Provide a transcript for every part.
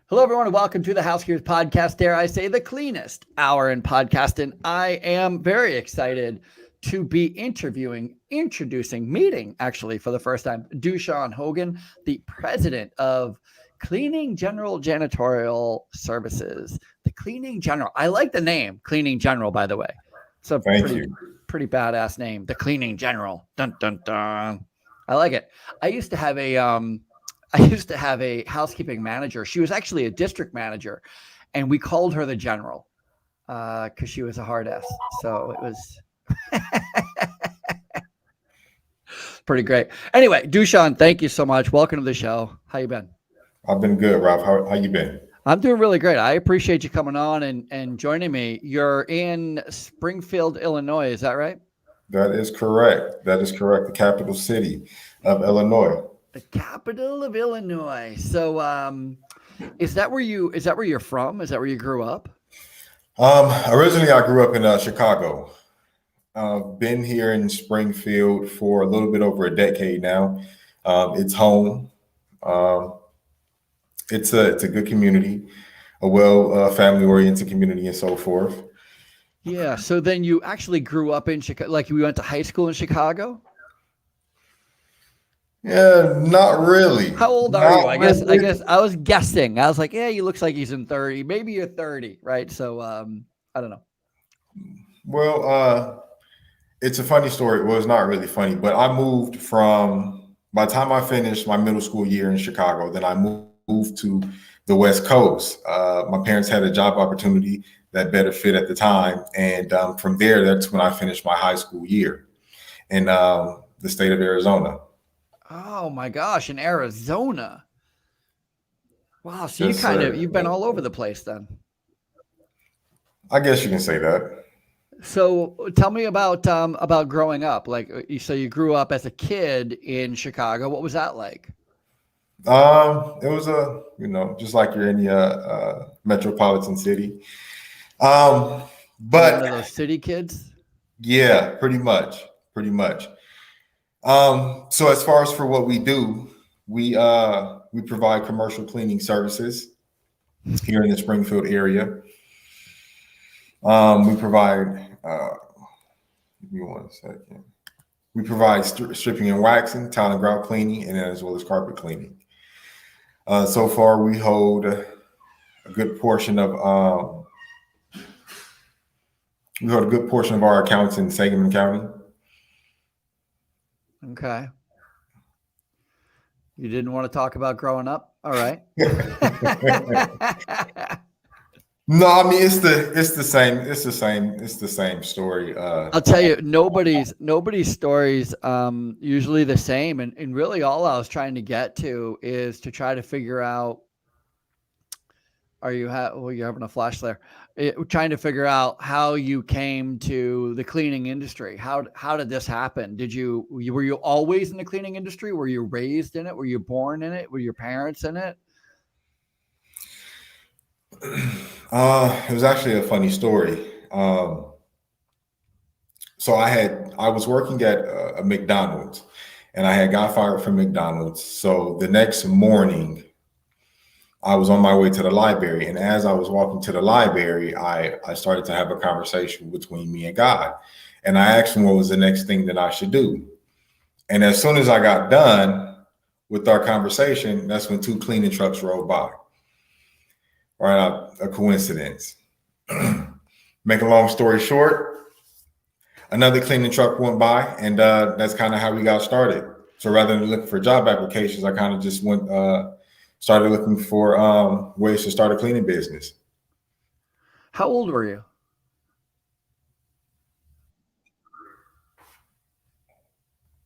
Hello, everyone, and welcome to the Housekeepers podcast. Dare I say, the cleanest hour in podcasting. I am very excited to be meeting, actually, for the first time, Dushun Hogan, the president of Cleaning General Janitorial Services. The Cleaning General. I like the name, Cleaning General, by the way. It's a pretty badass name, the Cleaning General. Dun, dun, dun. I like it. I used to have a housekeeping manager. She was actually a district manager, and we called her the general because she was a hard ass. So it was pretty great. Anyway, Dushun, thank you so much. Welcome to the show. How you been? I've been good, Ralph. How you been? I'm doing really great. I appreciate you coming on and joining me. You're in Springfield, Illinois. Is that right? That is correct. The capital city of Illinois. The capital of Illinois. So, is that where you're from? Is that where you grew up? Originally, I grew up in Chicago. Been here in Springfield for a little bit over a decade now. It's home. It's a good community, a family-oriented community, and so forth. Yeah. So then you actually grew up in Chicago, like you went to high school in Chicago? Yeah, not really. How old are you? I guess I was guessing. I was like, yeah, he looks like he's in 30. Maybe you're 30, right? So I don't know. Well, it's a funny story. Well, it's not really funny, but I moved by the time I finished my middle school year in Chicago, then I moved to the West Coast. My parents had a job opportunity that better fit at the time. And from there, that's when I finished my high school year in the state of Arizona. Oh my gosh, in Arizona. Wow, so you've been all over the place then. I guess you can say that. So tell me about growing up. Like, so you grew up as a kid in Chicago. What was that like? It was just like you're in the metropolitan city. But one of those city kids? Yeah, pretty much. So as far as for what we do, we provide commercial cleaning services here in the Springfield area. We provide, give me 1 second. We provide stripping and waxing, tile and grout cleaning, and as well as carpet cleaning. So far, we hold a good portion of our accounts in Sangamon County. Okay. You didn't want to talk about growing up? All right. No, I mean it's the same story. I'll tell you, nobody's stories usually the same, and really all I was trying to get to is to try to figure out. You're having a flash there. Trying to figure out how you came to the cleaning industry. How did this happen? Were you always in the cleaning industry? Were you raised in it? Were you born in it? Were your parents in it? It was actually a funny story. So I was working at a McDonald's, and I had got fired from McDonald's. So the next morning, I was on my way to the library, and as I was walking to the library, I started to have a conversation between me and God, and I asked him what was the next thing that I should do. And as soon as I got done with our conversation, that's when 2 cleaning trucks rolled by. Right, a coincidence. Make a long story short, another cleaning truck went by, and that's kind of how we got started. So rather than looking for job applications, I kind of just started looking for ways to start a cleaning business. How old were you?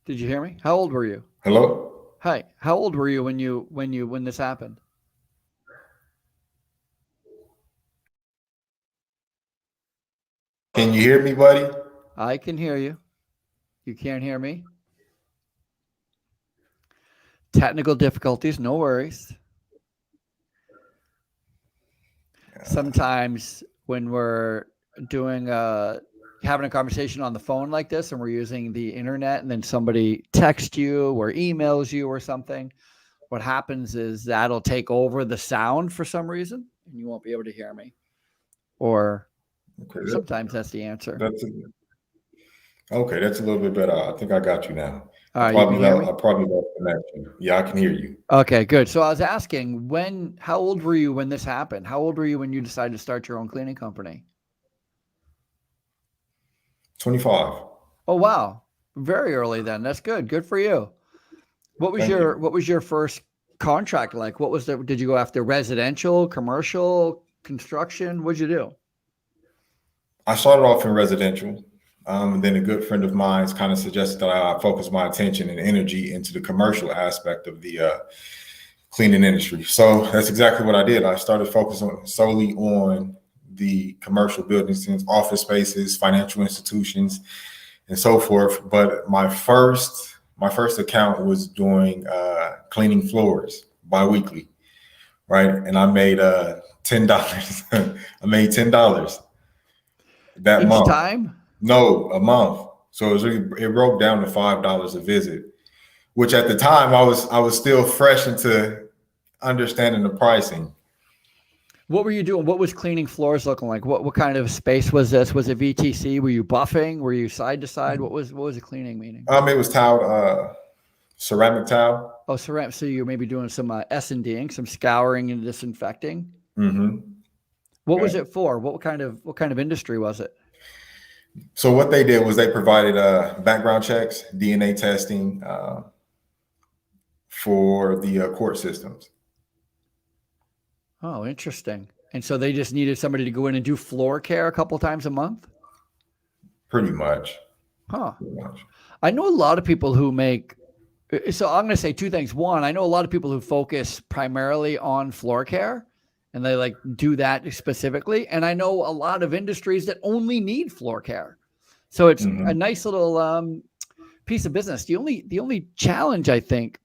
Did you hear me? How old were you? Hello? Hi. How old were you when this happened? Can you hear me, buddy? I can hear you. You can't hear me? Technical difficulties, no worries. Sometimes when we're doing having a conversation on the phone like this and we're using the internet and then somebody texts you or emails you or something, what happens is that'll take over the sound for some reason, and you won't be able to hear me. Or sometimes that's the answer. Okay, that's a little bit better. I think I got you now. All right, you can hear me? I probably lost connection. Yeah, I can hear you. Okay, good. So I was asking, how old were you when this happened? How old were you when you decided to start your own cleaning company? 25. Oh, wow. Very early then. That's good. Good for you. What was your first contract like? Did you go after residential, commercial, construction? What'd you do? I started off in residential. And then a good friend of mine kind of suggested that I focus my attention and energy into the commercial aspect of the cleaning industry. So that's exactly what I did. I started focusing solely on the commercial buildings, office spaces, financial institutions, and so forth. But my first account was doing cleaning floors biweekly, right? And I made $10. I made $10 that month. Each time? No, a month. So it broke down to $5 a visit, which at the time I was still fresh into understanding the pricing. What were you doing? What was cleaning floors looking like? What kind of space was this? Was it VTC? Were you buffing? Were you side to side? What was the cleaning meaning? It was tiled, ceramic tile. Oh, ceramic. So you're maybe doing some S&Ding, some scouring and disinfecting. Mm-hmm. What was it for? What kind of industry was it? So what they did was they provided background checks, DNA testing for the court systems. Oh, interesting. And so they just needed somebody to go in and do floor care a couple times a month? Pretty much. Huh. I know a lot of people who so I'm going to say two things. One, I know a lot of people who focus primarily on floor care, and they do that specifically. And I know a lot of industries that only need floor care. So it's a nice little piece of business. The only challenge, I think,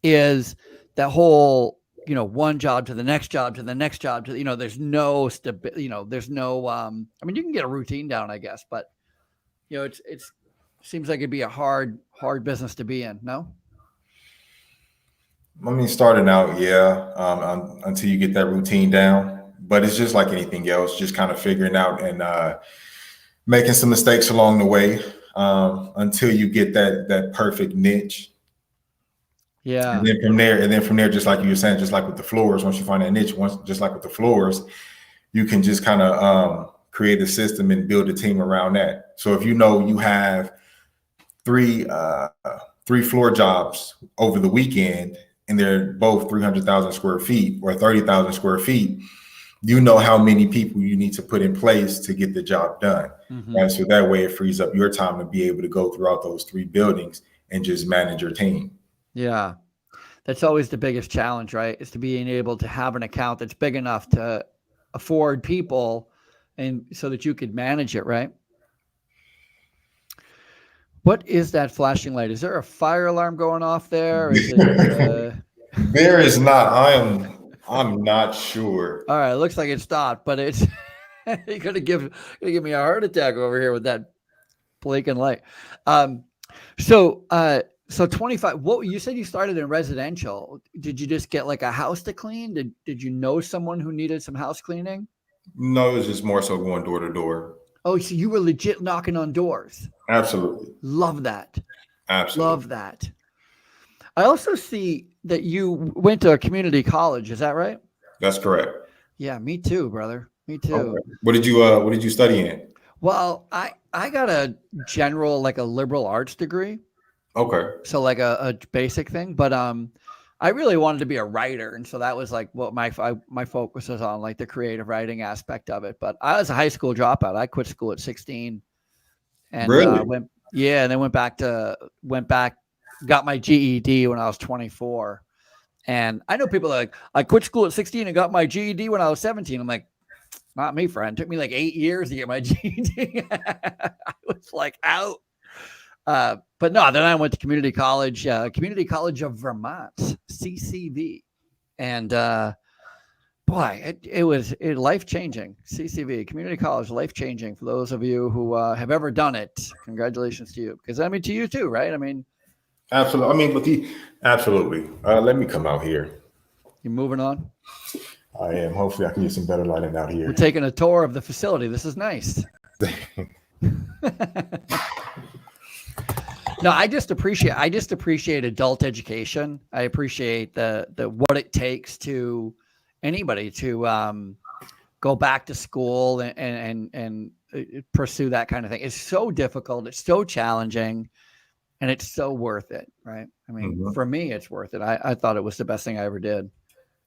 is that whole, one job to the next job to the next job to, there's no there's no, I mean, you can get a routine down, I guess, but it seems like it'd be a hard business to be in. No? I mean, starting out, yeah, until you get that routine down, but it's just like anything else, just kind of figuring out and making some mistakes along the way until you get that perfect niche. Yeah. And then from there, just like you were saying, just like with the floors, once you find that niche, just like with the floors, you can just kind of create a system and build a team around that. So if you have three floor jobs over the weekend, and they're both 300,000 square feet or 30,000 square feet, you know how many people you need to put in place to get the job done. Mm-hmm. Right? So that way it frees up your time to be able to go throughout those 3 buildings and just manage your team. Yeah. That's always the biggest challenge, right? Is to being able to have an account that's big enough to afford people and so that you could manage it, right? What is that flashing light? Is there a fire alarm going off there? Or is it, There is not. I'm not sure. All right, it looks like it stopped, but it's you're gonna give me a heart attack over here with that blinking light. So 25. What you said you started in residential? Did you just get a house to clean? Did you know someone who needed some house cleaning? No, it was just more so going door to door. Oh, so you were legit knocking on doors. Absolutely. Love that. Absolutely. Love that. I also see that you went to a community college. Is that right? That's correct. Yeah, me too, brother. Me too. Okay. What did you study in? Well, I got a general, a liberal arts degree. Okay. So a basic thing, but I really wanted to be a writer, and so that was what my focus was on, the creative writing aspect of it. But I was a high school dropout. I quit school at 16, and really and then went back, got my GED when I was 24. And I know people are I quit school at 16 and got my GED when I was 17. I'm like, not me, friend. It took me 8 years to get my GED. I was out. But no, then I went to community college of Vermont, CCV. And, boy, it was life-changing. CCV, community college, life-changing for those of you who have ever done it. Congratulations to you. Because to you too, right? Absolutely. I mean, absolutely. Let me come out here. You're moving on. I am. Hopefully, I can get some better lighting out here. We're taking a tour of the facility. This is nice. No, I just appreciate adult education. I appreciate the what it takes to anybody to go back to school and pursue that kind of thing. It's so difficult. It's so challenging, and it's so worth it, right? I mean, for me, it's worth it. I thought it was the best thing I ever did.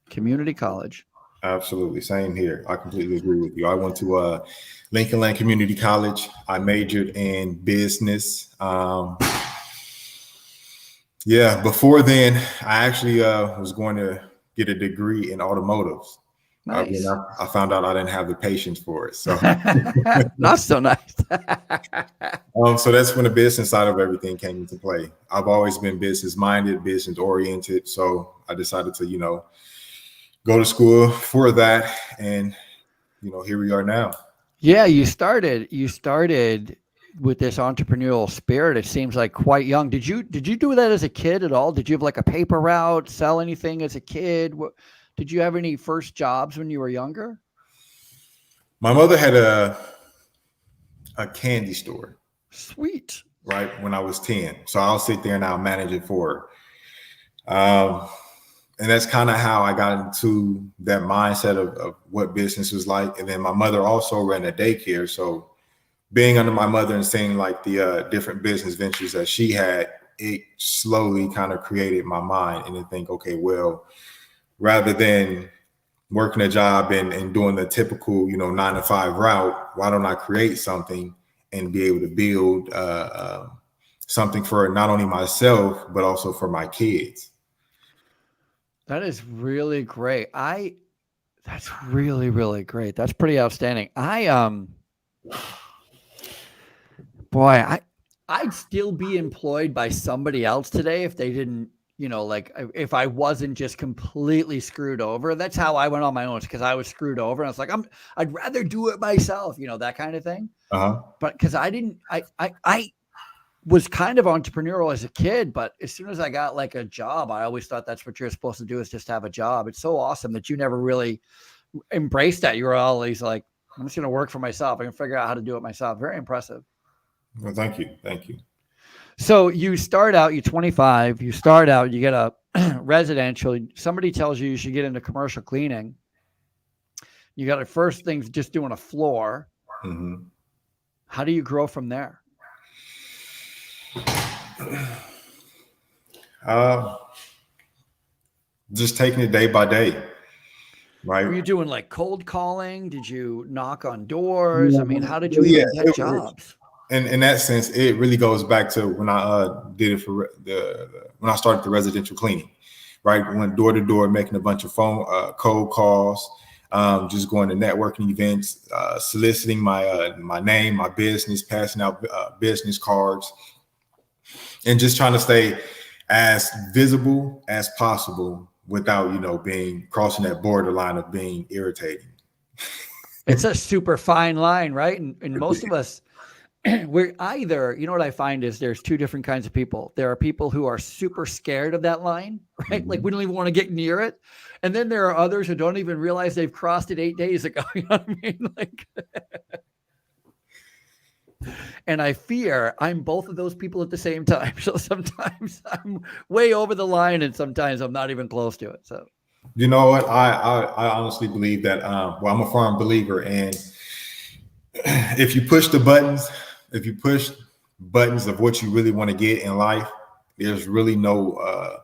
Community college. Absolutely. Same here. I completely agree with you. I went to Lincoln Land Community College. I majored in business. Before then, I actually was going to get a degree in automotives. Nice. I found out I didn't have the patience for it. So not so nice. So that's when the business side of everything came into play. I've always been business minded, business oriented. So I decided to, go to school for that. And, here we are now. Yeah, you started with this entrepreneurial spirit. It seems like quite young. Did you do that as a kid at all? Did you have like a paper route, sell anything as a kid? Did you have any first jobs when you were younger? My mother had a candy store. Sweet. Right when I was 10. So I'll sit there and I'll manage it for her. And that's kind of how I got into that mindset of what business was like. And then my mother also ran a daycare. So being under my mother and seeing like the different business ventures that she had, it slowly kind of created my mind and to think, okay, well, rather than working a job and doing the typical, 9-to-5 route, why don't I create something and be able to build something for not only myself, but also for my kids. That is really great. That's really, really great. That's pretty outstanding. I'd still be employed by somebody else today if they didn't, like if I wasn't just completely screwed over. That's how I went on my own, because I was screwed over. And I was like, I'd rather do it myself, that kind of thing. But because I was kind of entrepreneurial as a kid, but as soon as I got like a job, I always thought that's what you're supposed to do, is just have a job. It's so awesome that you never really embraced that. You were always like, I'm just going to work for myself. I can figure out how to do it myself. Very impressive. Well, thank you. So you start out, you're 25, you get a residential, somebody tells you should get into commercial cleaning. You got to first things just doing a floor. Mm-hmm. How do you grow from there? Just taking it day by day, right? Were you doing like cold calling? Did you knock on doors? Yeah. I mean, how did you even get jobs? And in that sense, it really goes back to when I did it for when I started the residential cleaning, right? Went door to door, making a bunch of phone cold calls, just going to networking events, soliciting my name, my business, passing out business cards, and just trying to stay as visible as possible without, crossing that borderline of being irritating. It's a super fine line, right? And most of us, we're either, what I find is there's two different kinds of people. There are people who are super scared of that line, right? Mm-hmm. Like we don't even want to get near it. And then there are others who don't even realize they've crossed it 8 days ago. You know what I mean? Like, and I fear I'm both of those people at the same time. So sometimes I'm way over the line and sometimes I'm not even close to it. So, you know what? I honestly believe that, I'm a firm believer. And if you push buttons of what you really want to get in life, there's really no,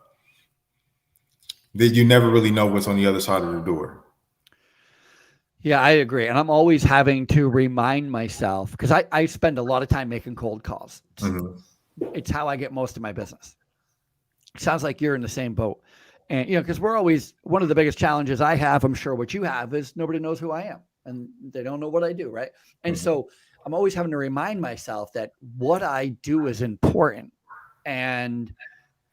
that you never really know what's on the other side of the door. Yeah, I agree. And I'm always having to remind myself, because I spend a lot of time making cold calls. Mm-hmm. It's how I get most of my business. It sounds like you're in the same boat. And, because we're always, one of the biggest challenges I have, I'm sure what you have, is nobody knows who I am and they don't know what I do, right? And mm-hmm. So I'm always having to remind myself that what I do is important. And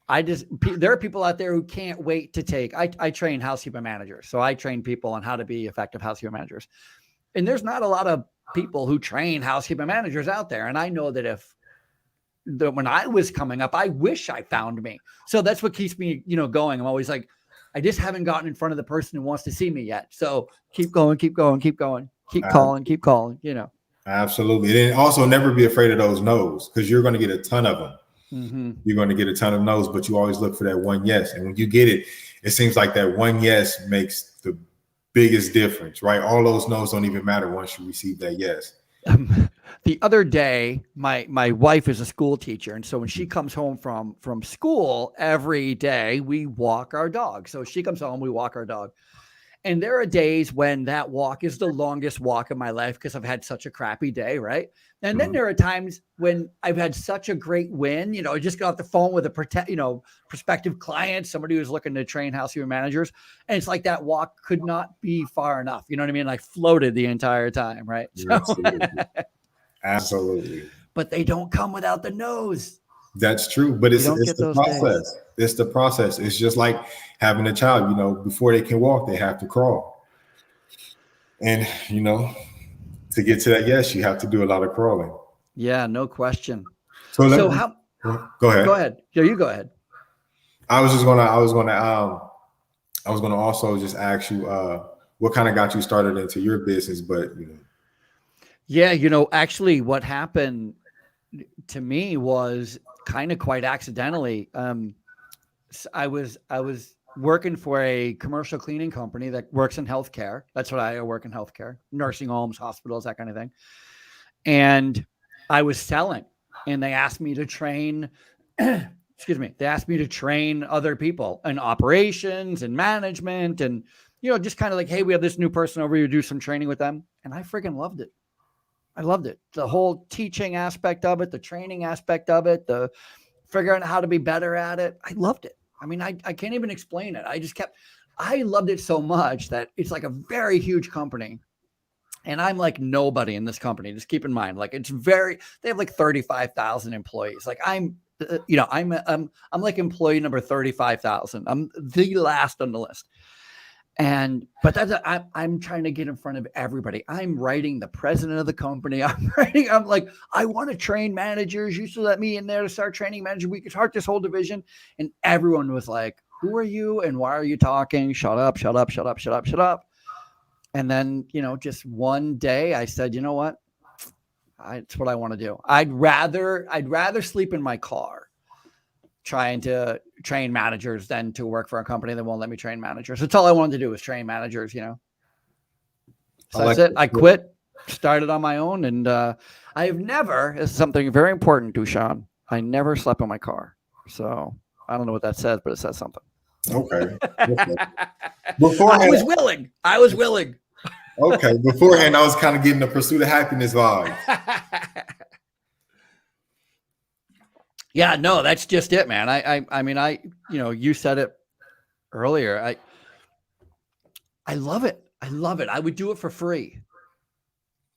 there are people out there who can't wait to take, I train housekeeping managers. So I train people on how to be effective housekeeping managers. And there's not a lot of people who train housekeeping managers out there. And I know that if when I was coming up, I wish I found me. So that's what keeps me, going. I'm always like, I just haven't gotten in front of the person who wants to see me yet. So keep going, keep going, keep going, keep calling, Absolutely. And also never be afraid of those no's, because you're going to get a ton of them. Mm-hmm. You're going to get a ton of no's, but you always look for that one yes. And when you get it, it seems like that one yes makes the biggest difference, right? All those no's don't even matter once you receive that yes. The other day, my wife is a school teacher. And so when she comes home from school every day, we walk our dog. So she comes home, we walk our dog. And there are days when that walk is the longest walk of my life because I've had such a crappy day, right? And then there are times when I've had such a great win. I just got off the phone with a prospective client, somebody who's looking to train housekeeper managers, and it's like that walk could not be far enough. You know what I mean? I floated the entire time, right? Absolutely. Absolutely. But they don't come without the nose. That's true, but it's the process. Days. It's the process. It's just like having a child, before they can walk, they have to crawl. And, to get to that yes, you have to do a lot of crawling. Yeah, no question. Go ahead. Go ahead. Yeah, you go ahead. I was gonna also just ask you what kind of got you started into your business, but Yeah, actually what happened to me was kind of quite accidentally. I was working for a commercial cleaning company that works in healthcare. That's what I work in healthcare, nursing homes, hospitals, that kind of thing. And I was selling, and they asked me to train, they asked me to train other people in operations and management. And, just kind of like, hey, we have this new person over here, do some training with them. And I freaking loved it. I loved it. The whole teaching aspect of it, the training aspect of it, the figuring out how to be better at it. I loved it. I mean, I can't even explain it. I loved it so much that it's like a very huge company. And I'm like nobody in this company. Just keep in mind, like they have like 35,000 employees. Like I'm like employee number 35,000. I'm the last on the list. But I'm trying to get in front of everybody. I'm writing the president of the company. I'm like, I want to train managers. You should let me in there to start training managers. We could start this whole division. And everyone was like, who are you? And why are you talking? Shut up, shut up, shut up, shut up, shut up. And then, just one day I said, you know what? It's what I want to do. I'd rather sleep in my car trying to train managers than to work for a company that won't let me train managers. That's all I wanted to do was train managers, So that's it. I quit, started on my own. And I have never, it's something very important, Dushan, I never slept in my car. So I don't know what that says, but it says something. Okay. I was willing. Okay. Beforehand, I was kind of getting the pursuit of happiness vibe. Yeah, no, that's just it, man. I mean, you said it earlier. I love it. I love it. I would do it for free.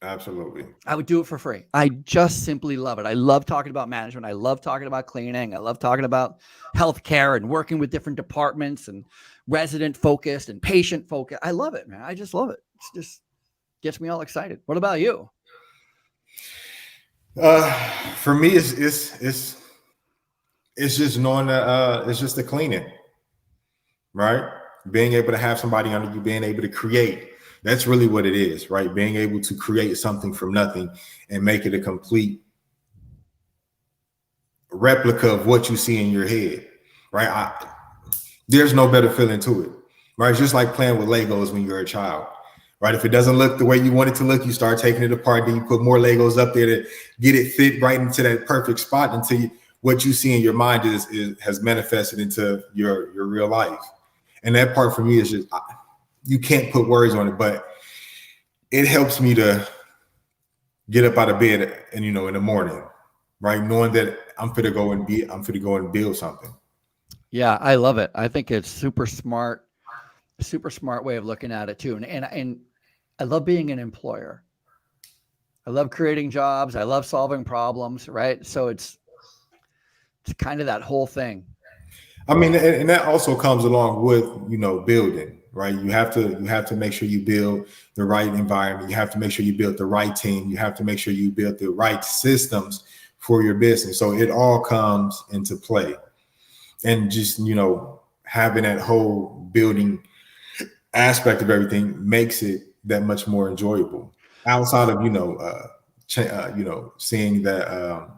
Absolutely. I would do it for free. I just simply love it. I love talking about management. I love talking about cleaning. I love talking about healthcare and working with different departments and resident focused and patient focused. I love it, man. I just love it. It's just gets me all excited. What about you? For me, it's just knowing that it's just the cleaning, right? Being able to have somebody under you, being able to create. That's really what it is, right? Being able to create something from nothing and make it a complete replica of what you see in your head, right? There's no better feeling to it, right? It's just like playing with Legos when you're a child, right? If it doesn't look the way you want it to look, you start taking it apart, then you put more Legos up there to get it fit right into that perfect spot until what you see in your mind has manifested into your real life. And that part for me is just, you can't put words on it, but it helps me to get up out of bed and, in the morning, right? Knowing that I'm going to go and build something. Yeah, I love it. I think it's super smart way of looking at it too. And I love being an employer. I love creating jobs. I love solving problems, right? So it's kind of that whole thing. I mean, and that also comes along with, building, right? You have to make sure you build the right environment. You have to make sure you build the right team. You have to make sure you build the right systems for your business. So it all comes into play. And just, having that whole building aspect of everything makes it that much more enjoyable. Outside of, seeing that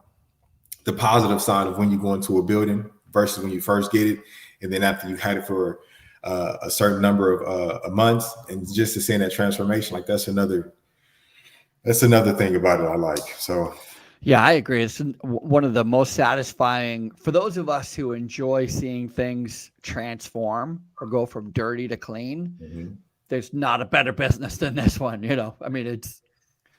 the positive side of when you go into a building versus when you first get it. And then after you've had it for a certain number of months, and just to see that transformation, like that's another thing about it I like. So yeah, I agree. It's one of the most satisfying for those of us who enjoy seeing things transform or go from dirty to clean. mm-hmm. There's not a better business than this one. I mean, it's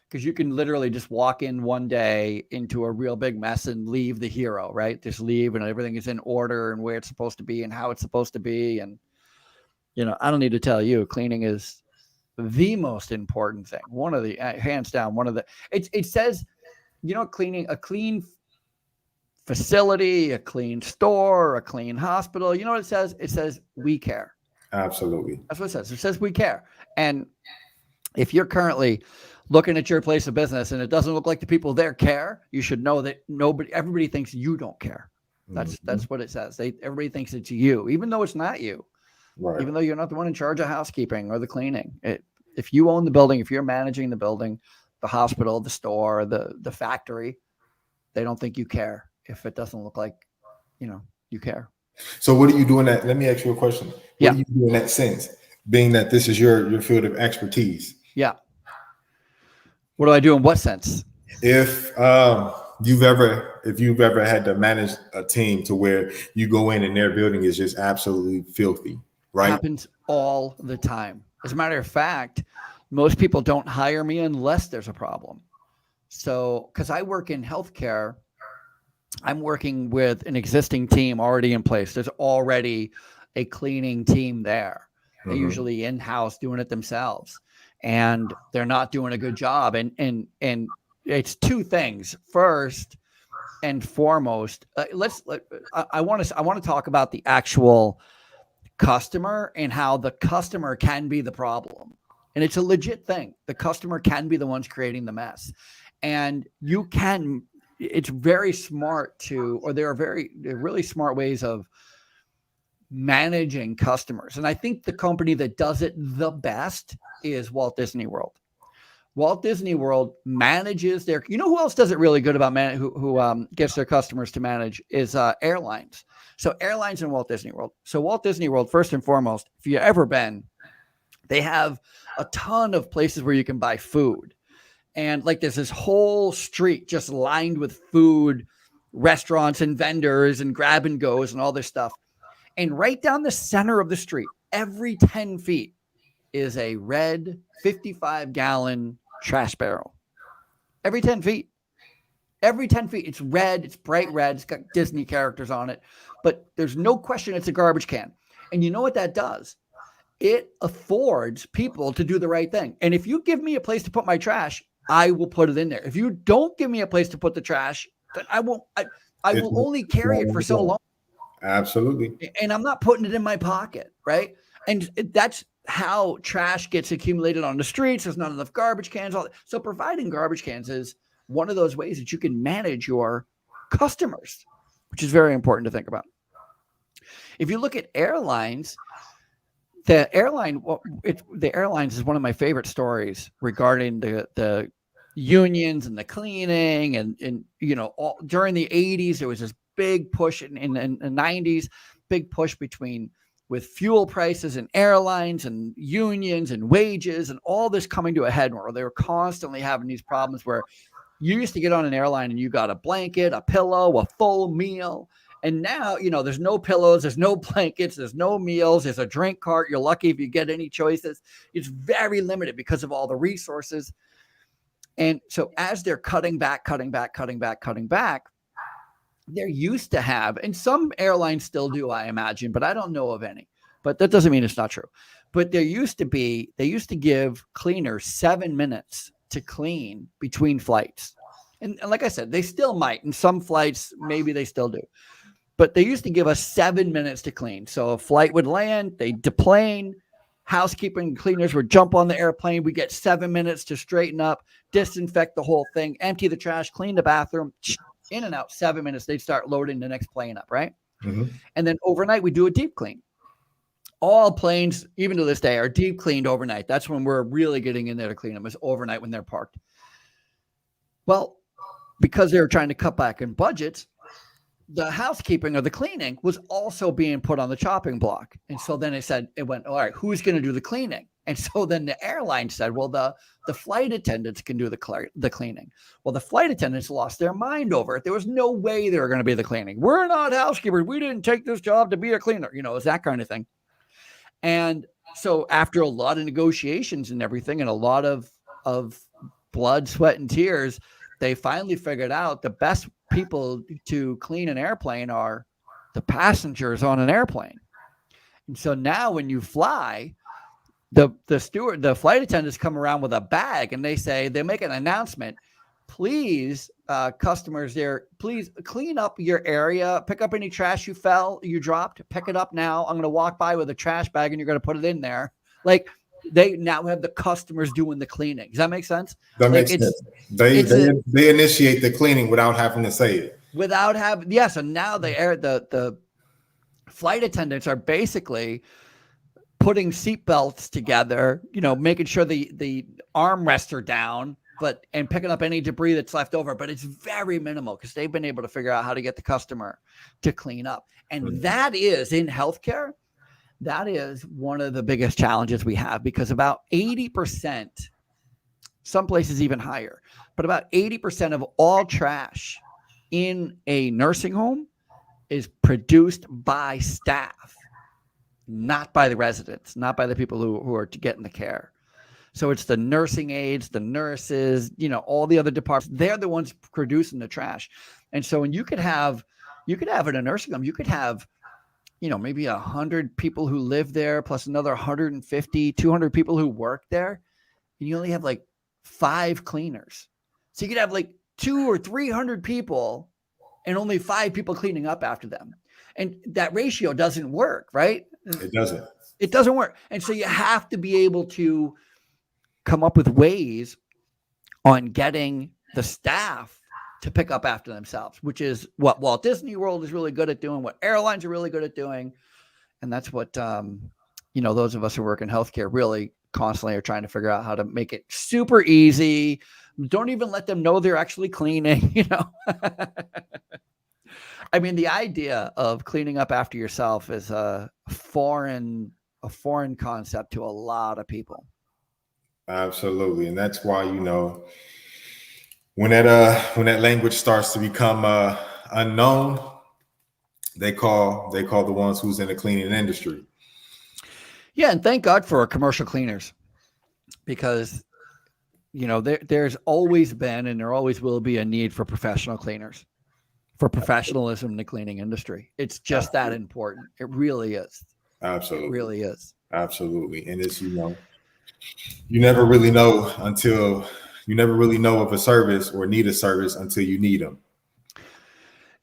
because you can literally just walk in one day into a real big mess and leave the hero, right? Just leave and everything is in order and where it's supposed to be and how it's supposed to be. And, I don't need to tell you, cleaning is the most important thing. One of the, hands down, it says, cleaning, a clean facility, a clean store, a clean hospital. You know what it says? It says, we care. Absolutely. That's what it says. It says we care. And if you're currently looking at your place of business and it doesn't look like the people there care, you should know that everybody thinks you don't care. That's what it says. Everybody thinks it's you, even though it's not you. Right. Even though you're not the one in charge of housekeeping or the cleaning. If you own the building, if you're managing the building, the hospital, the store, the factory, they don't think you care if it doesn't look like, you care. So what do you do in that? Let me ask you a question. What do you do in that sense, being that this is your field of expertise? Yeah. What do I do in what sense? If you've ever had to manage a team to where you go in and their building is just absolutely filthy, right? Happens all the time. As a matter of fact, most people don't hire me unless there's a problem. So, because I work in healthcare, I'm working with an existing team already in place. There's already a cleaning team there. Mm-hmm. They're usually in-house doing it themselves, and they're not doing a good job. And it's two things. First and foremost, I want to talk about the actual customer and how the customer can be the problem. And it's a legit thing. The customer can be the ones creating the mess. And it's very smart there are really smart ways of managing customers. And I think the company that does it the best is Walt Disney World. Walt Disney World manages who else does it really good about who gets their customers to manage is airlines. So airlines and Walt Disney World. So Walt Disney World, first and foremost, if you've ever been, they have a ton of places where you can buy food. And there's this whole street just lined with food, restaurants and vendors and grab and goes and all this stuff. And right down the center of the street, every 10 feet is a red 55-gallon trash barrel. Every 10 feet. Every 10 feet. It's red. It's bright red. It's got Disney characters on it. But there's no question it's a garbage can. And you know what that does? It affords people to do the right thing. And if you give me a place to put my trash, I will put it in there. If you don't give me a place to put the trash, then I won't. I will only carry it for so long. Absolutely. And I'm not putting it in my pocket, right? And that's how trash gets accumulated on the streets. There's not enough garbage cans. So providing garbage cans is one of those ways that you can manage your customers, which is very important to think about. If you look at airlines, the airlines is one of my favorite stories regarding the unions and the cleaning and during the 80s, there was this big push in the 90s, big push with fuel prices and airlines and unions and wages and all this coming to a head where they were constantly having these problems where you used to get on an airline and you got a blanket, a pillow, a full meal. And now, there's no pillows, there's no blankets, there's no meals, there's a drink cart. You're lucky if you get any choices. It's very limited because of all the resources. And so as they're cutting back, they're used to have, and some airlines still do, I imagine, but I don't know of any. But that doesn't mean it's not true. But they used to give cleaners 7 minutes to clean between flights. And like I said, they still might. In some flights, maybe they still do. But they used to give us 7 minutes to clean. So a flight would land, they'd deplane, housekeeping cleaners would jump on the airplane. We get 7 minutes to straighten up, disinfect the whole thing, empty the trash, clean the bathroom, in and out, 7 minutes, they'd start loading the next plane up, right? Mm-hmm. And then overnight, we do a deep clean. All planes, even to this day, are deep cleaned overnight. That's when we're really getting in there to clean them, is overnight when they're parked. Well, because they were trying to cut back in budgets, the housekeeping or the cleaning was also being put on the chopping block. And so then it went, all right, who's going to do the cleaning? And so then the airline said, well, the flight attendants can do the cleaning. Well, the flight attendants lost their mind over it. There was no way they were going to be the cleaning. We're not housekeepers. We didn't take this job to be a cleaner. It's that kind of thing. And so after a lot of negotiations and everything and a lot of blood, sweat, and tears, they finally figured out the best people to clean an airplane are the passengers on an airplane. And so now when you fly, the flight attendants come around with a bag and they make an announcement. Please, customers there, please clean up your area, pick up any trash you dropped, pick it up now. I'm going to walk by with a trash bag and you're going to put it in there. Like, they now have the customers doing the cleaning. Does that make sense? That makes sense. They initiate the cleaning without having to say it. So now the flight attendants are basically putting seatbelts together, making sure the armrests are down, and picking up any debris that's left over. But it's very minimal because they've been able to figure out how to get the customer to clean up. And that is in healthcare. That is one of the biggest challenges we have, because about 80%, some places even higher, but about 80% of all trash in a nursing home is produced by staff, not by the residents, not by the people who are getting the care. So it's the nursing aides, the nurses, all the other departments. They're the ones producing the trash. And so when you could have in a nursing home, you could have maybe 100 people who live there, plus another 150, 200 people who work there. And you only have like 5 cleaners. So you could have like 200 or 300 people and only 5 people cleaning up after them. And that ratio doesn't work, right? It doesn't. It doesn't work. And so you have to be able to come up with ways on getting the staff to pick up after themselves, which is what Walt Disney World is really good at doing, what airlines are really good at doing. And that's what, those of us who work in healthcare really constantly are trying to figure out how to make it super easy. Don't even let them know they're actually cleaning, I mean, the idea of cleaning up after yourself is a foreign concept to a lot of people. Absolutely. And that's why, when that language starts to become unknown, they call the ones who's in the cleaning industry. Yeah, and thank God for commercial cleaners, because there's always been and there always will be a need for professional cleaners, for professionalism in the cleaning industry. It's just that important. It really is. Absolutely. It really is. Absolutely. And it's you never really know of a service or need a service until you need them.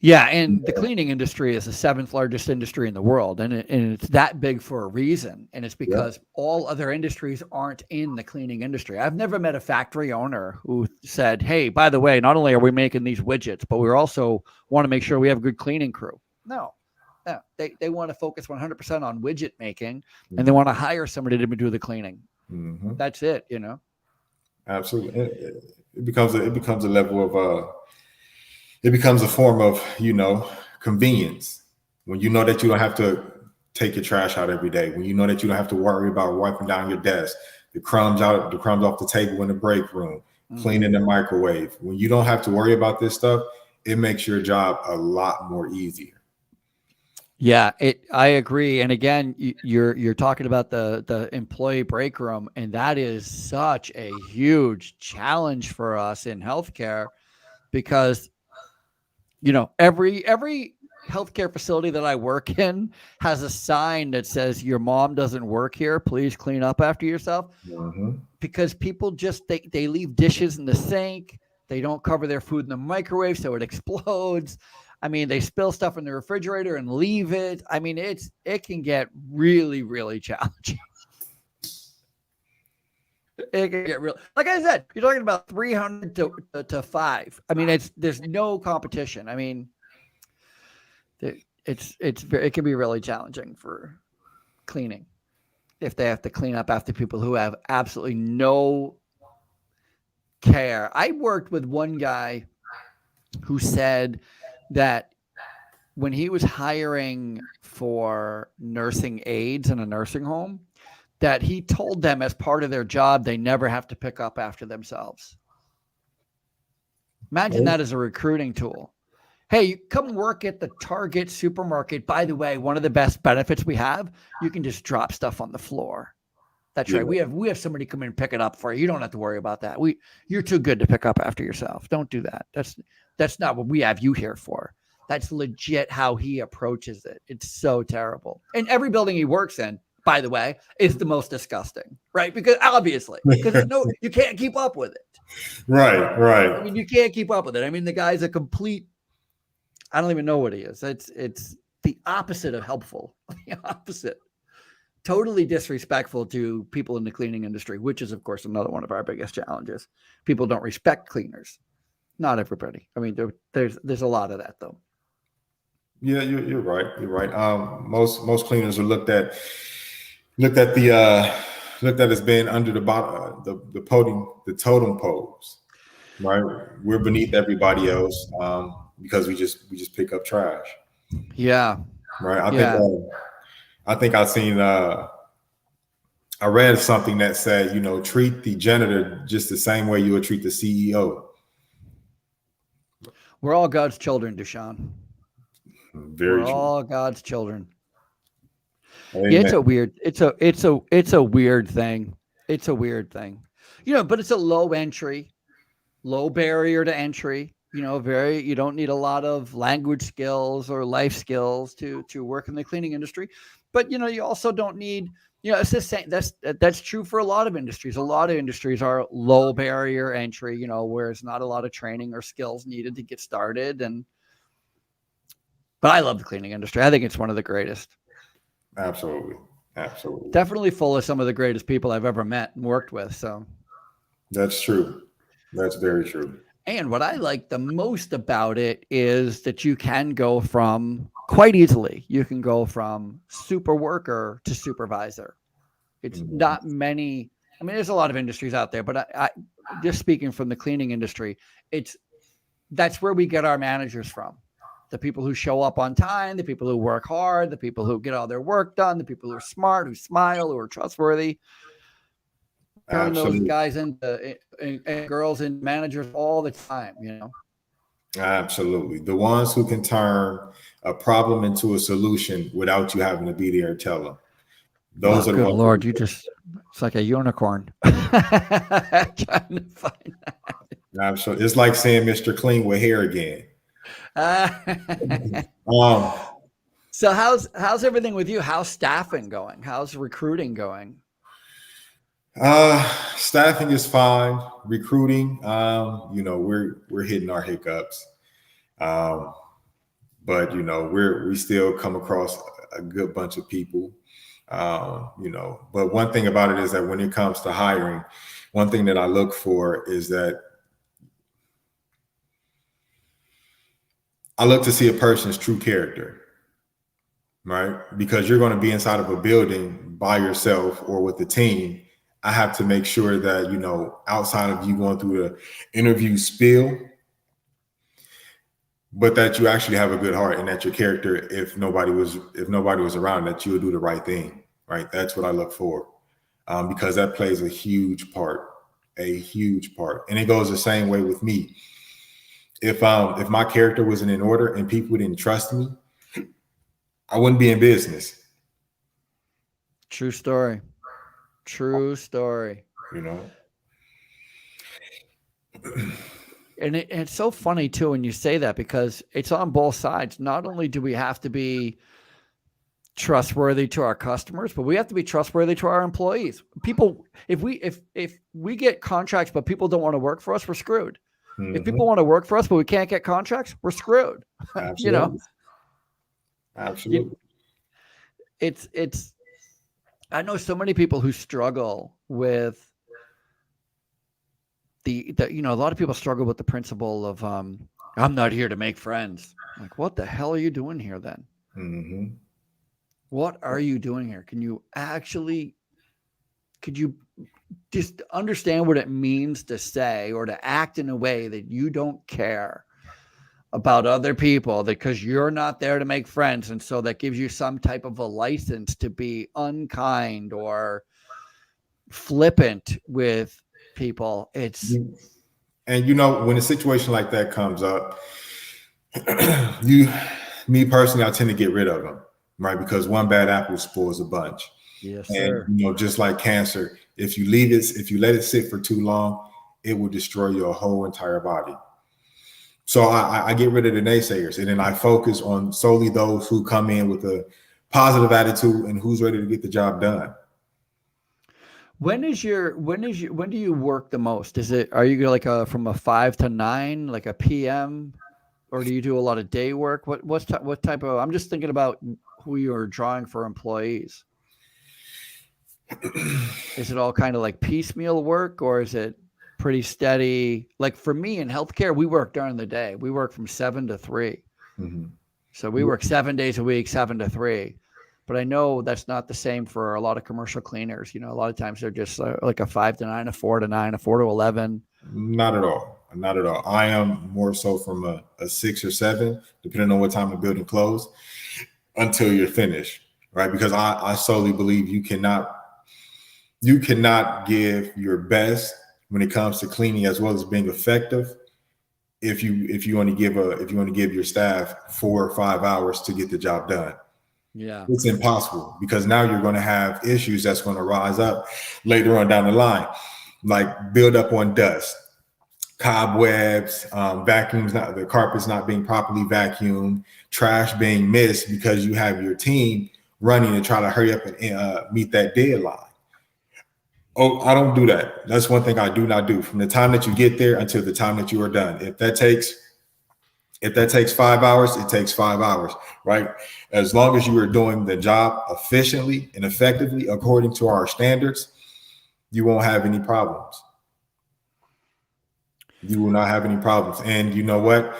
Yeah, and the cleaning industry is the 7th largest industry in the world, and it's that big for a reason, and it's because all other industries aren't in the cleaning industry. I've never met a factory owner who said, hey, by the way, not only are we making these widgets, but we also want to make sure we have a good cleaning crew. No, they want to focus 100% on widget making, and they want to hire somebody to do the cleaning. Mm-hmm. That's it, Absolutely. It becomes a level of it becomes a form of, convenience when you know that you don't have to take your trash out every day, when you know that you don't have to worry about wiping down your desk, the crumbs off the table in the break room, cleaning the microwave. When you don't have to worry about this stuff, it makes your job a lot more easier. Yeah, I agree. And again, you're talking about the employee break room, and that is such a huge challenge for us in healthcare, because every healthcare facility that I work in has a sign that says, your mom doesn't work here, please clean up after yourself. Mm-hmm. Because people just they leave dishes in the sink, they don't cover their food in the microwave so it explodes. I mean, they spill stuff in the refrigerator and leave it. I mean, it can get really, really challenging. It can get real. Like I said, you're talking about 300 to 5. I mean, there's no competition. I mean, it can be really challenging for cleaning if they have to clean up after people who have absolutely no care. I worked with one guy who said that when he was hiring for nursing aides in a nursing home, that he told them as part of their job, they never have to pick up after themselves. Imagine that as a recruiting tool. Hey, you come work at the Target supermarket. By the way, one of the best benefits we have, you can just drop stuff on the floor. That's right. We have somebody come in and pick it up for you. You don't have to worry about that. You're too good to pick up after yourself. Don't do that. That's not what we have you here for. That's legit how he approaches it. It's so terrible. And every building he works in, by the way, is the most disgusting, right? Because obviously, you can't keep up with it. Right. I mean, you can't keep up with it. I mean, the guy's a complete, I don't even know what he is. It's the opposite of helpful. The opposite. Totally disrespectful to people in the cleaning industry, which is, of course, another one of our biggest challenges. People don't respect cleaners. Not everybody. I mean, there's a lot of that, though. Yeah, you're right. You're right. Most cleaners are looked at as being under the bottom, the totem poles, right? We're beneath everybody else because we just pick up trash. Yeah. Right. I think I've seen. I read something that said, treat the janitor just the same way you would treat the CEO. We're all God's children, Dushun. We're all God's children. Amen. Yeah, it's a weird thing. It's a weird thing. But it's a low barrier to entry. You don't need a lot of language skills or life skills to work in the cleaning industry. But you also don't need, it's the same. That's true for a lot of industries. A lot of industries are low barrier entry, where there's not a lot of training or skills needed to get started. But I love the cleaning industry. I think it's one of the greatest. Absolutely. Definitely full of some of the greatest people I've ever met and worked with. So that's true. That's very true. And what I like the most about it is that you can go from quite easily. You can go from super worker to supervisor. It's not many. I mean, there's a lot of industries out there, but I just speaking from the cleaning industry, that's where we get our managers from. The people who show up on time, the people who work hard, the people who get all their work done, the people who are smart, who smile, who are trustworthy. Turn those guys into and girls and managers all the time, Absolutely. The ones who can turn a problem into a solution without you having to be there and tell them. Those are the ones. Lord, it's like a unicorn. Trying to find that. Absolutely. It's like saying Mr. Clean with hair again. So how's everything with you? How's staffing going? How's recruiting going? Staffing is fine. Recruiting, we're hitting our hiccups. But we still come across a good bunch of people. But one thing about it is that when it comes to hiring, one thing that I look for is that I look to see a person's true character, right? Because you're going to be inside of a building by yourself or with a team. I have to make sure that, outside of you going through the interview spiel, but that you actually have a good heart and that your character, if nobody was around, that you would do the right thing, right? That's what I look for, because that plays a huge part. And it goes the same way with me. If my character wasn't in order and people didn't trust me, I wouldn't be in business. True story. And it's so funny too when you say that, because it's on both sides. Not only do we have to be trustworthy to our customers, but we have to be trustworthy to our employees. People, if we get contracts but people don't want to work for us, we're screwed. Mm-hmm. If people want to work for us but we can't get contracts, we're screwed. Absolutely. Absolutely. It's I know so many people who struggle with a lot of people struggle with the principle of I'm not here to make friends. Like, what the hell are you doing here then? Mm-hmm. What are you doing here? Could you just understand what it means to say or to act in a way that you don't care about other people, because you're not there to make friends, and so that gives you some type of a license to be unkind or flippant with people. And when a situation like that comes up, me personally, I tend to get rid of them, right? Because one bad apple spoils a bunch. Yes, And sir. just like cancer, if you let it sit for too long, it will destroy your whole entire body. So I get rid of the naysayers, and then I focus on solely those who come in with a positive attitude and who's ready to get the job done. When do you work the most? Are you like from a 5 to 9, like a PM, or do you do a lot of day work? What type of? I'm just thinking about who you're drawing for employees. Is it all kind of like piecemeal work, or is it pretty steady? Like for me in healthcare, we work during the day. We work from 7 to 3. Mm-hmm. So we work 7 days a week, 7 to 3. But I know that's not the same for a lot of commercial cleaners. A lot of times they're just like a 5 to 9, a 4 to 9, a 4 to 11. Not at all. Not at all. I am more so from a 6 or 7, depending on what time the building closed, until you're finished, right? Because I solely believe you cannot give your best when it comes to cleaning as well as being effective if you want to give your staff 4 or 5 hours to get the job done. Yeah, it's impossible, because now you're going to have issues that's going to rise up later on down the line, like build up on dust, cobwebs, the carpets not being properly vacuumed, trash being missed because you have your team running to try to hurry up and meet that deadline. Oh, I don't do that. That's one thing I do not do. From the time that you get there until the time that you are done. If that takes 5 hours, it takes 5 hours, right? As long as you are doing the job efficiently and effectively according to our standards, you won't have any problems. You will not have any problems. And you know what?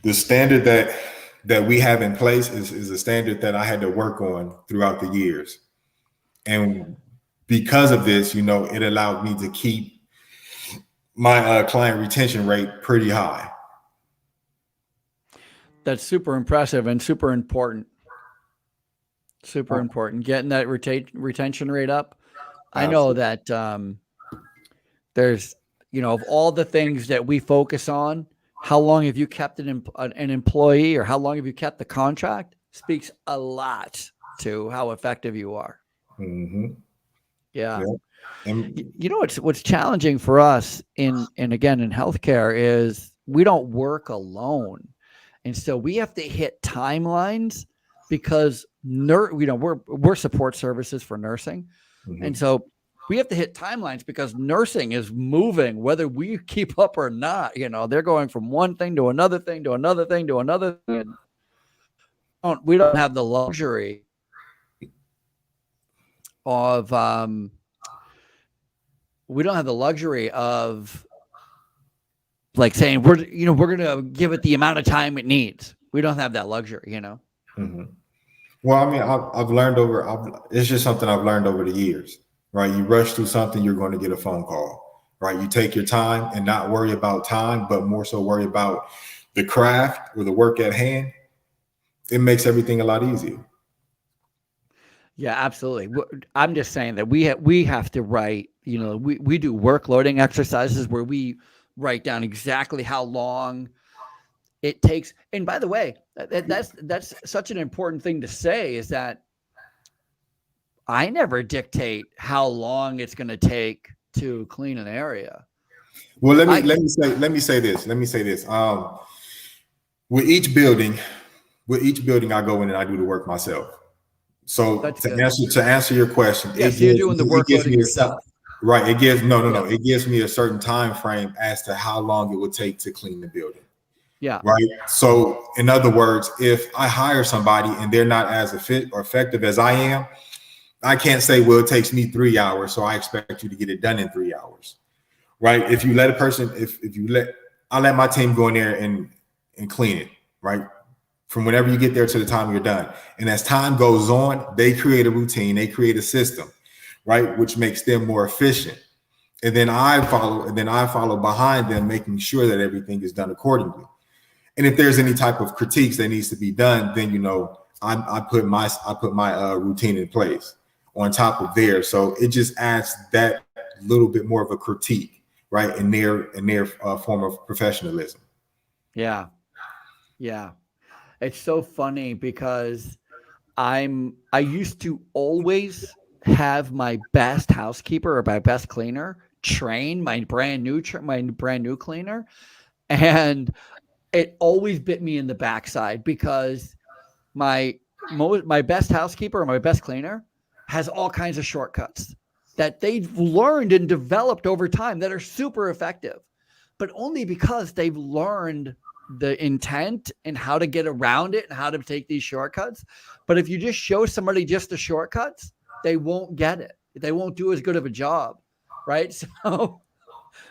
The standard that we have in place is a standard that I had to work on throughout the years. And because of this, it allowed me to keep my client retention rate pretty high. That's super impressive and super important. Super important. Getting that retention rate up. I know that there's, of all the things that we focus on, how long have you kept an employee, or how long have you kept the contract, speaks a lot to how effective you are. Mm-hmm. Yeah. And what's challenging for us in healthcare is we don't work alone. And so we have to hit timelines because we're support services for nursing. Mm-hmm. And so we have to hit timelines because nursing is moving, whether we keep up or not. They're going from one thing to another thing to another thing to another thing. We don't have the luxury of like saying we're going to give it the amount of time it needs. We don't have that luxury, Mm-hmm. Well, I mean, I've learned it's just something I've learned over the years, right? You rush through something, you're going to get a phone call, right? You take your time and not worry about time, but more so worry about the craft or the work at hand. It makes everything a lot easier. Yeah, absolutely. I'm just saying that we have to write, we do work loading exercises where we write down exactly how long it takes. And by the way, that's such an important thing to say, is that I never dictate how long it's going to take to clean an area. Well, let me say this. With each building, I go in and I do the work myself. So to answer your question, you're doing the work loading yourself, right? It gives It gives me a certain time frame as to how long it would take to clean the building. Yeah. Right. So in other words, if I hire somebody and they're not as effective as I am, I can't say, well, it takes me 3 hours, so I expect you to get it done in 3 hours. right? If you let a person, I let my team go in there and clean it, right? From whenever you get there to the time you're done. And as time goes on, they create a routine, they create a system, right? Which makes them more efficient. And then I follow behind them, making sure that everything is done accordingly. And if there's any type of critiques that needs to be done, then I put my routine in place on top of theirs. So it just adds that little bit more of a critique, right, in their form of professionalism. Yeah. It's so funny because I used to always have my best housekeeper or my best cleaner train my brand new cleaner, and it always bit me in the backside because my best housekeeper or my best cleaner has all kinds of shortcuts that they've learned and developed over time that are super effective, but only because they've learned the intent and how to get around it and how to take these shortcuts. But if you just show somebody just the shortcuts, they won't get it. They won't do as good of a job, right? So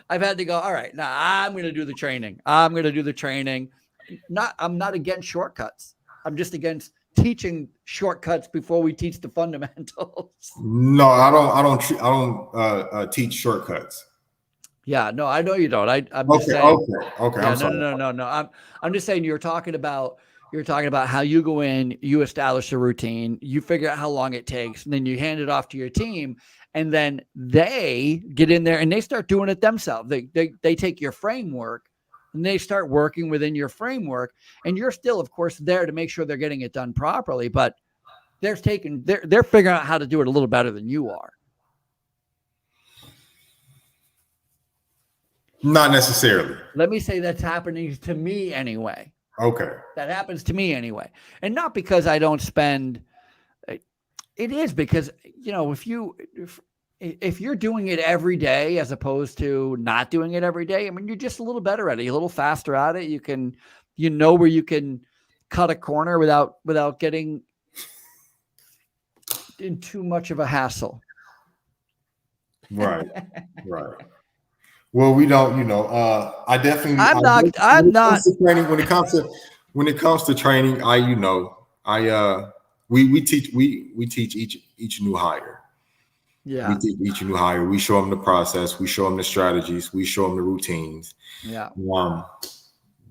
I've had to go, all right, now I'm going to do the training. I'm not against shortcuts. I'm just against teaching shortcuts before we teach the fundamentals. No, I don't teach shortcuts. Yeah, no, I know you don't. I'm just saying. Okay. Yeah, I'm sorry. No. I'm just saying you're talking about how you go in, you establish a routine, you figure out how long it takes, and then you hand it off to your team, and then they get in there and they start doing it themselves. They take your framework and they start working within your framework, and you're still, of course, there to make sure they're getting it done properly, but they're figuring out how to do it a little better than you are. Not necessarily. Let me say that's happening to me anyway. Okay. That happens to me anyway. And not because I don't spend, it is because, if you're doing it every day as opposed to not doing it every day, I mean, you're just a little better at it. You're a little faster at it. You know where you can cut a corner without getting in too much of a hassle. Right. Well, we don't, I definitely. I'm not. When it comes to training, we teach each new hire. Yeah. We teach each new hire. We show them the process. We show them the strategies. We show them the routines. Yeah.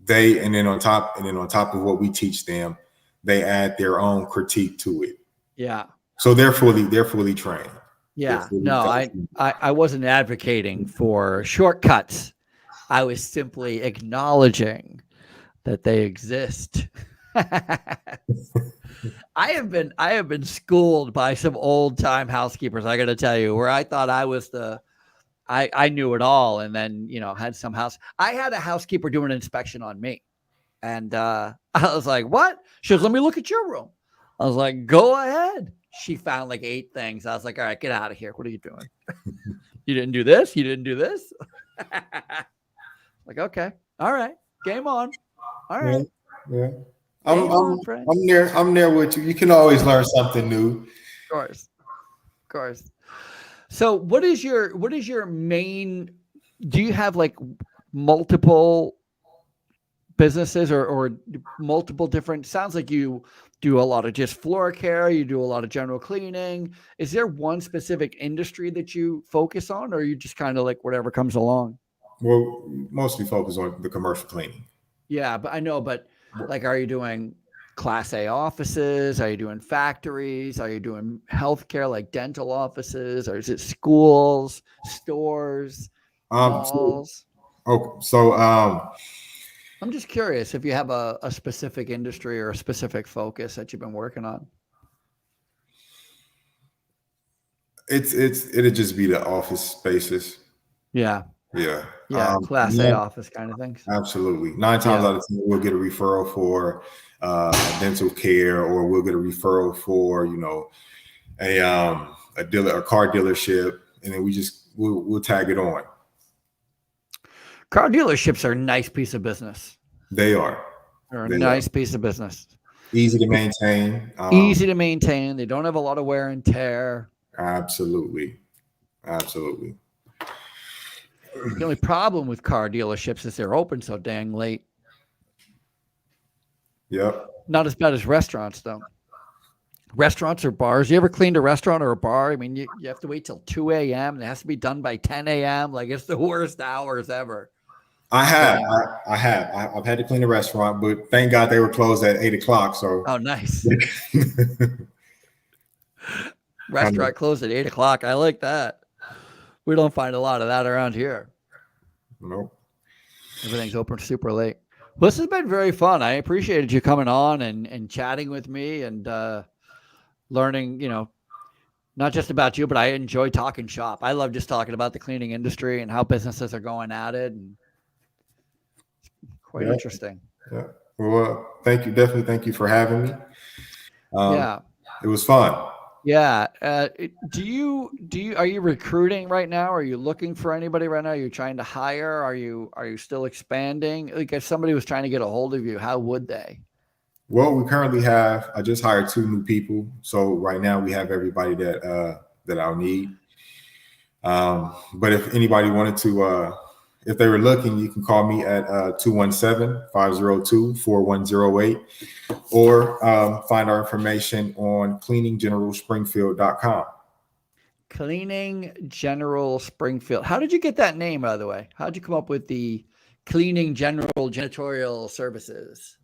And then on top of what we teach them, they add their own critique to it. Yeah. So they're fully trained. Yeah, no, I wasn't advocating for shortcuts. I was simply acknowledging that they exist. I have been schooled by some old time housekeepers, I got to tell you, where I thought I was I knew it all, and then I had a housekeeper do an inspection on me, and I was like, "What?" She goes, "Let me look at your room." I was like, "Go ahead." She found like 8 things. I was like, all right, get out of here. What are you doing? You didn't do this? You didn't do this? Like, okay. All right. Game on. All right. Yeah. I'm there with you. You can always learn something new. Of course. So what is your main, do you have like multiple businesses or multiple different, sounds like you do a lot of just floor care, you do a lot of general cleaning. Is there one specific industry that you focus on, or you just kind of like whatever comes along? Well, mostly focus on the commercial cleaning. Yeah, but I know, but like, are you doing Class A offices? Are you doing factories? Are you doing healthcare, like dental offices? Or is it schools, stores, malls? I'm just curious if you have a specific industry or a specific focus that you've been working on. It'll just be the office spaces. Yeah. Yeah. Class A office kind of things. Absolutely. 9 times out of 10, we'll get a referral for dental care, or we'll get a referral for, a car dealership, and then we'll tag it on. Car dealerships are a nice piece of business. They are. They're a nice piece of business. Easy to maintain. They don't have a lot of wear and tear. Absolutely. The only problem with car dealerships is they're open so dang late. Yep. Not as bad as restaurants, though. Restaurants or bars. You ever cleaned a restaurant or a bar? I mean, you have to wait till 2 a.m. and it has to be done by 10 a.m. Like, it's the worst hours ever. I have. I've had to clean a restaurant, but thank God they were closed at 8 o'clock. So Oh, nice. Restaurant closed at 8 o'clock. I like that. We don't find a lot of that around here. Nope. Everything's open super late. Well, this has been very fun. I appreciated you coming on and chatting with me and learning, not just about you, but I enjoy talking shop. I love just talking about the cleaning industry and how businesses are going at it. And it's quite interesting. Yeah. Well, thank you. Definitely thank you for having me. Yeah. It was fun. Yeah. Are you recruiting right now? Are you looking for anybody right now? Are you trying to hire? Are you still expanding? Like, if somebody was trying to get a hold of you, how would they? Well, we currently I just hired 2 new people. So right now we have everybody that I'll need. But if anybody wanted to, if they were looking, you can call me at 217-502-4108 or find our information on cleaninggeneralspringfield.com. Cleaning General Springfield. How did you get that name, by the way? How did you come up with the Cleaning General Janitorial Services?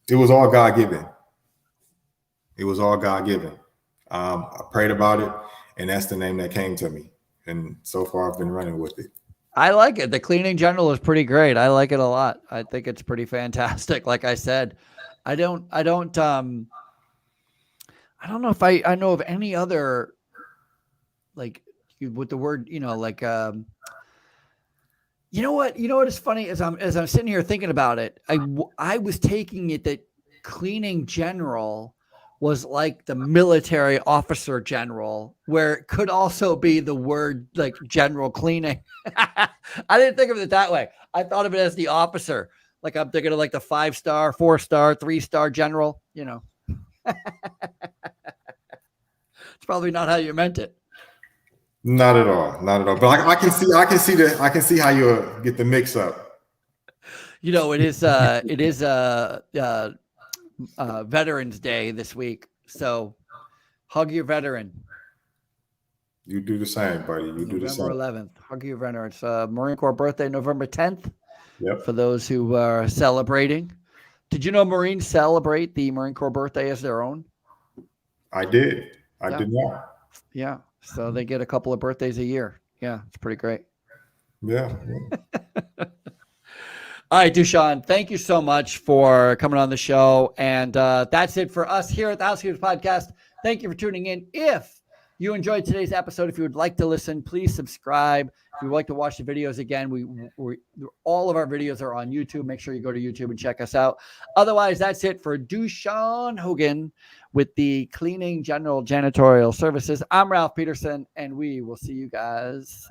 It was all God-given. I prayed about it, and that's the name that came to me. And so far, I've been running with it. I like it. The Cleaning General is pretty great. I like it a lot. I think it's pretty fantastic. Like I said, I don't know if I know of any other, like, with the word, like, you know what is funny as I'm sitting here thinking about it, I was taking it that Cleaning General was like the military officer general, where it could also be the word like general cleaning. I didn't think of it that way. I thought of it as the officer. Like, I'm thinking of like the 5-star, 4-star, 3-star general, It's probably not how you meant it. Not at all. But I can see how you get the mix up. It is Veterans Day this week, so hug your veteran. You do the same, buddy. November 11th. Hug your veteran. It's Marine Corps birthday, November 10th. Yep. For those who are celebrating. Did you know Marines celebrate the Marine Corps birthday as their own? I did. I did not. Yeah. So they get a couple of birthdays a year. Yeah, it's pretty great. Yeah. All right, Dushun, thank you so much for coming on the show. And that's it for us here at the Housekeepers Podcast. Thank you for tuning in. If you enjoyed today's episode, if you would like to listen, please subscribe. If you would like to watch the videos again, we all of our videos are on YouTube. Make sure you go to YouTube and check us out. Otherwise, that's it for Dushuns Hogan with the Cleaning General Janitorial Services. I'm Ralph Peterson, and we will see you guys